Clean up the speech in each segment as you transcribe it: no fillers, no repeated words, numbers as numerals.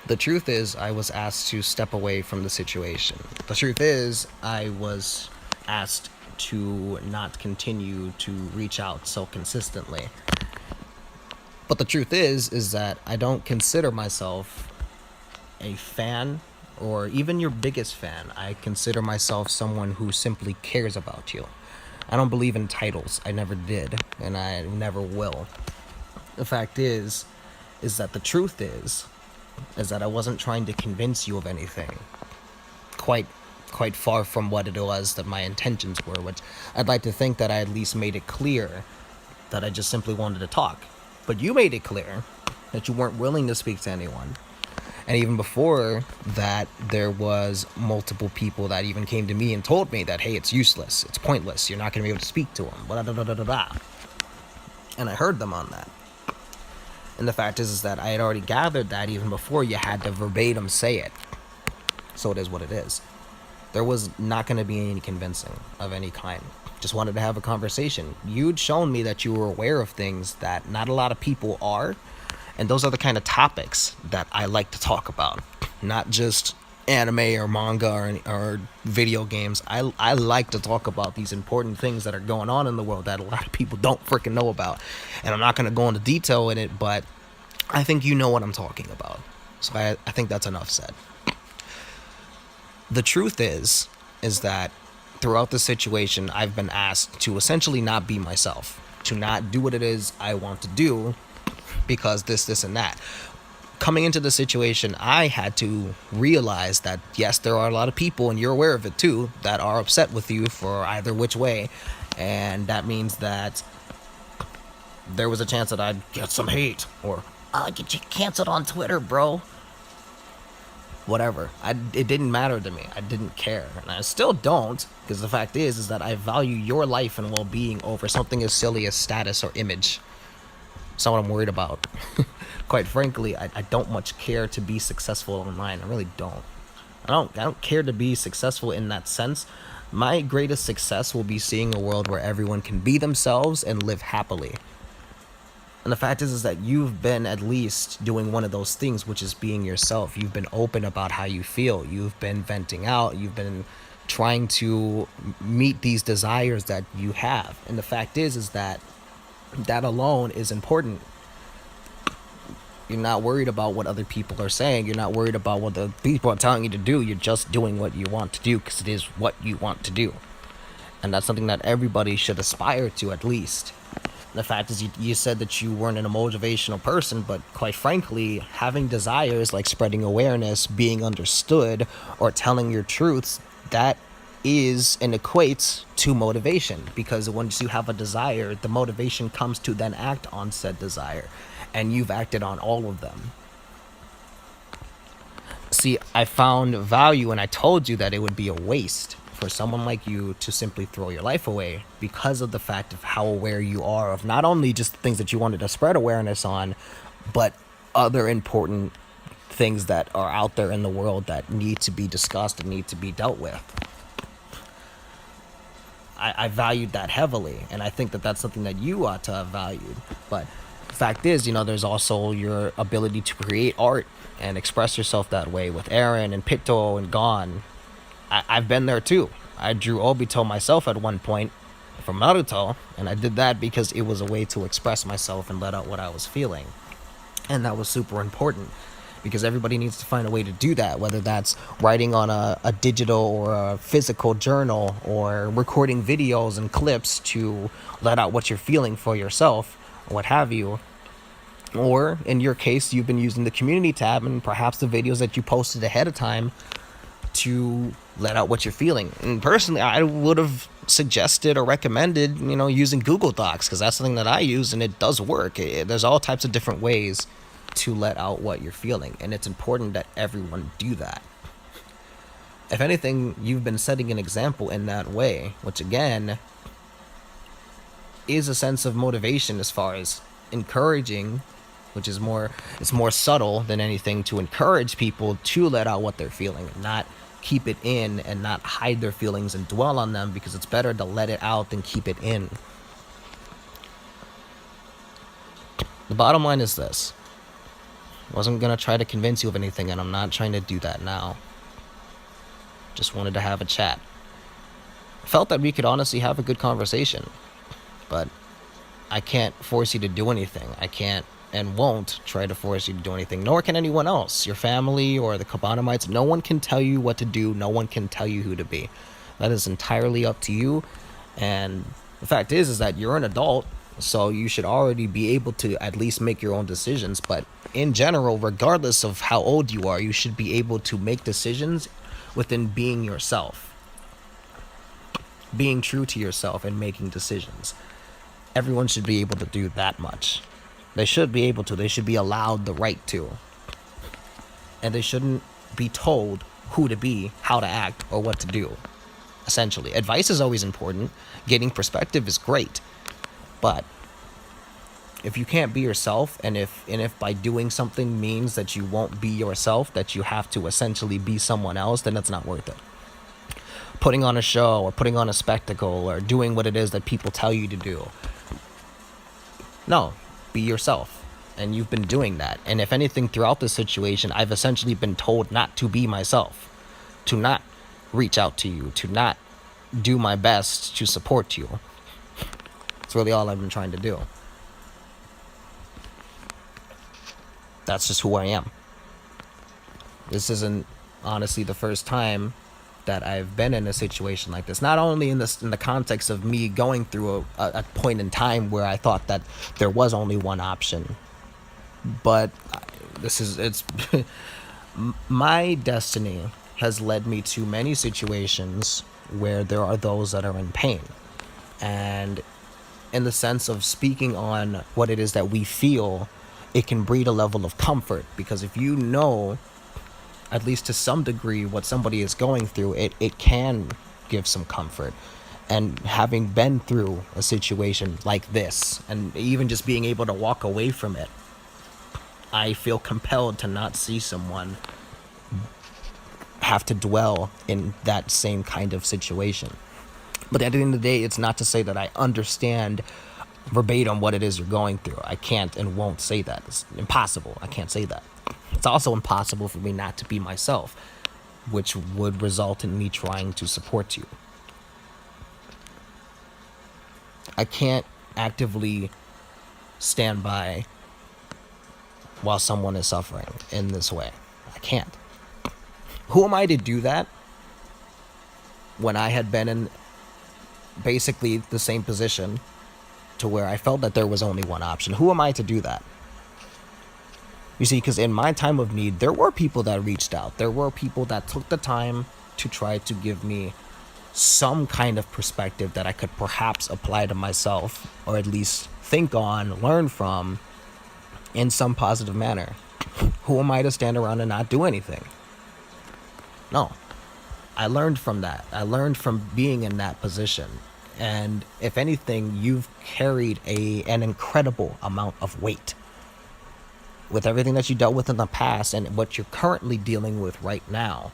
The truth is, I was asked to step away from the situation. The truth is, I was asked to not continue to reach out so consistently. But the truth is that I don't consider myself a fan or even your biggest fan. I consider myself someone who simply cares about you. I don't believe in titles. I never did, and I never will. The fact is that the truth is that I wasn't trying to convince you of anything. Quite quite far from what it was that my intentions were, which I'd like to think that I at least made it clear that I just simply wanted to talk. But you made it clear that you weren't willing to speak to anyone. And even before that, there was multiple people that even came to me and told me that, hey, it's useless, it's pointless, you're not going to be able to speak to them, blah, blah, blah, blah, blah. And I heard them on that. And the fact is that I had already gathered that even before you had to verbatim say it. So it is what it is. There was not going to be any convincing of any kind. Just wanted to have a conversation. You'd shown me that you were aware of things that not a lot of people are. And those are the kind of topics that I like to talk about. Not just anime or manga or video games. I like to talk about these important things that are going on in the world that a lot of people don't freaking know about. And I'm not going to go into detail in it, but I think you know what I'm talking about. So I think that's enough said. The truth is that throughout the situation, I've been asked to essentially not be myself, to not do what it is I want to do because this, and that. Coming into the situation, I had to realize that, yes, there are a lot of people, and you're aware of it too, that are upset with you for either which way. And that means that there was a chance that I'd get some hate or I'll get you canceled on Twitter, bro. Whatever. It didn't matter to me. I didn't care. And I still don't, because the fact is that I value your life and well-being over something as silly as status or image. It's not what I'm worried about. Quite frankly, I don't much care to be successful online. I really don't. I don't care to be successful in that sense. My greatest success will be seeing a world where everyone can be themselves and live happily. And the fact is that you've been at least doing one of those things, which is being yourself. You've been open about how you feel. You've been venting out. You've been trying to meet these desires that you have. And the fact is that that alone is important. You're not worried about what other people are saying. You're not worried about what the people are telling you to do. You're just doing what you want to do because it is what you want to do. And that's something that everybody should aspire to, at least. The fact is, you said that you weren't a motivational person, but quite frankly, having desires like spreading awareness, being understood, or telling your truths, that is and equates to motivation. Because once you have a desire, the motivation comes to then act on said desire. And you've acted on all of them. See, I found value, and I told you that it would be a waste for someone like you to simply throw your life away because of the fact of how aware you are of not only just things that you wanted to spread awareness on, but other important things that are out there in the world that need to be discussed and need to be dealt with. I valued that heavily, and I think that that's something that you ought to have valued. But the fact is, there's also your ability to create art and express yourself that way with Aaron and Pitto and Gon. I've been there too. I drew Obito myself at one point from Naruto, and I did that because it was a way to express myself and let out what I was feeling. And that was super important because everybody needs to find a way to do that, whether that's writing on a digital or a physical journal or recording videos and clips to let out what you're feeling for yourself, or what have you. Or in your case, you've been using the community tab and perhaps the videos that you posted ahead of time to let out what you're feeling. And personally, I would have suggested or recommended, using Google Docs, because that's something that I use and it does work. There's all types of different ways to let out what you're feeling, and it's important that everyone do that. If anything, you've been setting an example in that way, which again is a sense of motivation as far as encouraging, which is it's more subtle than anything, to encourage people to let out what they're feeling, not keep it in and not hide their feelings and dwell on them, because it's better to let it out than keep it in. The bottom line is this. Wasn't gonna try to convince you of anything, and I'm not trying to do that now. Just wanted to have a chat. Felt that we could honestly have a good conversation, but I can't force you to do anything. I can't and won't try to force you to do anything, nor can anyone else. Your family or the Cobanermites, no one can tell you what to do, no one can tell you who to be. That is entirely up to you, and the fact is that you're an adult, so you should already be able to at least make your own decisions. But in general, regardless of how old you are, you should be able to make decisions within being yourself, being true to yourself and making decisions. Everyone should be able to do that much. They should be able to. They should be allowed the right to. And they shouldn't be told who to be, how to act, or what to do. Essentially, advice is always important. Getting perspective is great. But if you can't be yourself, and if by doing something means that you won't be yourself, that you have to essentially be someone else, then it's not worth it. Putting on a show or putting on a spectacle or doing what it is that people tell you to do. No, be yourself. And you've been doing that. And if anything, throughout this situation, I've essentially been told not to be myself, to not reach out to you, to not do my best to support you. That's really all I've been trying to do. That's just who I am. This isn't honestly the first time that I've been in a situation like this. Not only in the context of me going through a point in time where I thought that there was only one option, but it's my destiny has led me to many situations where there are those that are in pain. And in the sense of speaking on what it is that we feel, it can breed a level of comfort, because if you know, at least to some degree, what somebody is going through, it can give some comfort. And having been through a situation like this, and even just being able to walk away from it, I feel compelled to not see someone have to dwell in that same kind of situation. But at the end of the day, it's not to say that I understand verbatim what it is you're going through. I can't and won't say that. It's impossible. I can't say that. It's also impossible for me not to be myself, which would result in me trying to support you. I can't actively stand by while someone is suffering in this way. I can't. Who am I to do that when I had been in basically the same position to where I felt that there was only one option? Who am I to do that? You see, because in my time of need, there were people that reached out. There were people that took the time to try to give me some kind of perspective that I could perhaps apply to myself, or at least think on, learn from, in some positive manner. Who am I to stand around and not do anything? No. I learned from that. I learned from being in that position. And if anything, you've carried an incredible amount of weight. With everything that you dealt with in the past and what you're currently dealing with right now,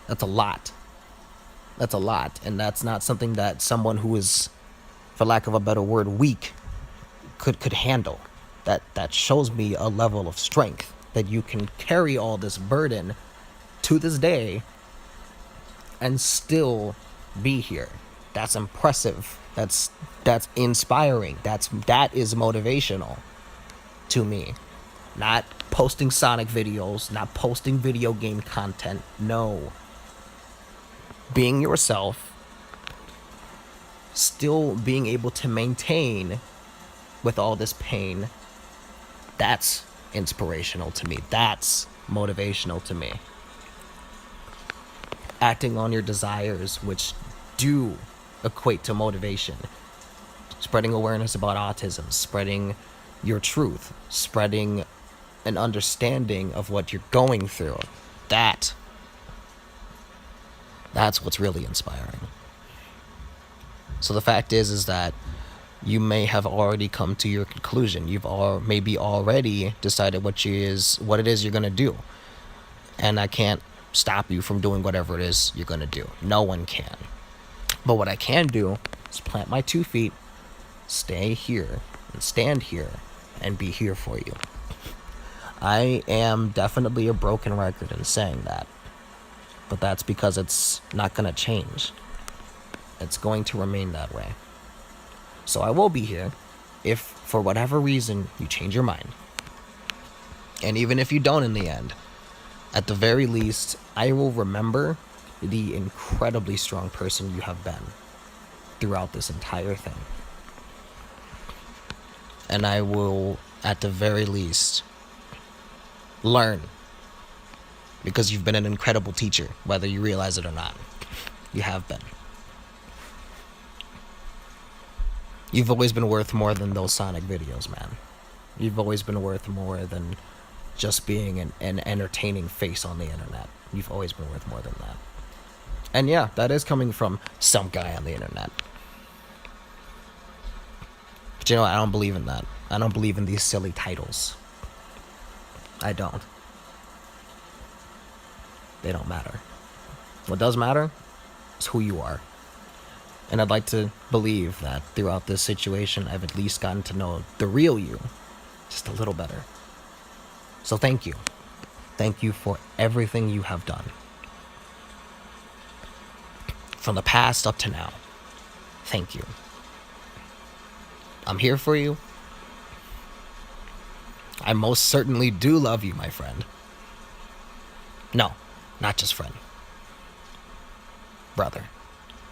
that's a lot. That's a lot. And that's not something that someone who is, for lack of a better word, weak could handle. That shows me a level of strength, that you can carry all this burden to this day and still be here. That's impressive. That's inspiring. That is motivational to me. Not posting Sonic videos, not posting video game content. No. Being yourself, still being able to maintain with all this pain, that's inspirational to me. That's motivational to me. Acting on your desires, which do equate to motivation. Spreading awareness about autism, spreading your truth, spreading an understanding of what you're going through. That's what's really inspiring. So the fact is that you may have already come to your conclusion. You've maybe already decided what it is you're going to do. And I can't stop you from doing whatever it is you're going to do. No one can. But what I can do is plant my 2 feet, stay here, and stand here, and be here for you. I am definitely a broken record in saying that. But that's because it's not going to change. It's going to remain that way. So I will be here if, for whatever reason, you change your mind. And even if you don't in the end, at the very least, I will remember the incredibly strong person you have been throughout this entire thing. And I will, at the very least, learn. Because you've been an incredible teacher, whether you realize it or not. You have been. You've always been worth more than those Sonic videos, man. You've always been worth more than just being an entertaining face on the internet. You've always been worth more than that. And yeah, that is coming from some guy on the internet. But you know what? I don't believe in that. I don't believe in these silly titles. I don't. They don't matter. What does matter is who you are. And I'd like to believe that throughout this situation, I've at least gotten to know the real you just a little better. So thank you. Thank you for everything you have done. From the past up to now. Thank you. I'm here for you. I most certainly do love you, my friend. No, not just friend. Brother.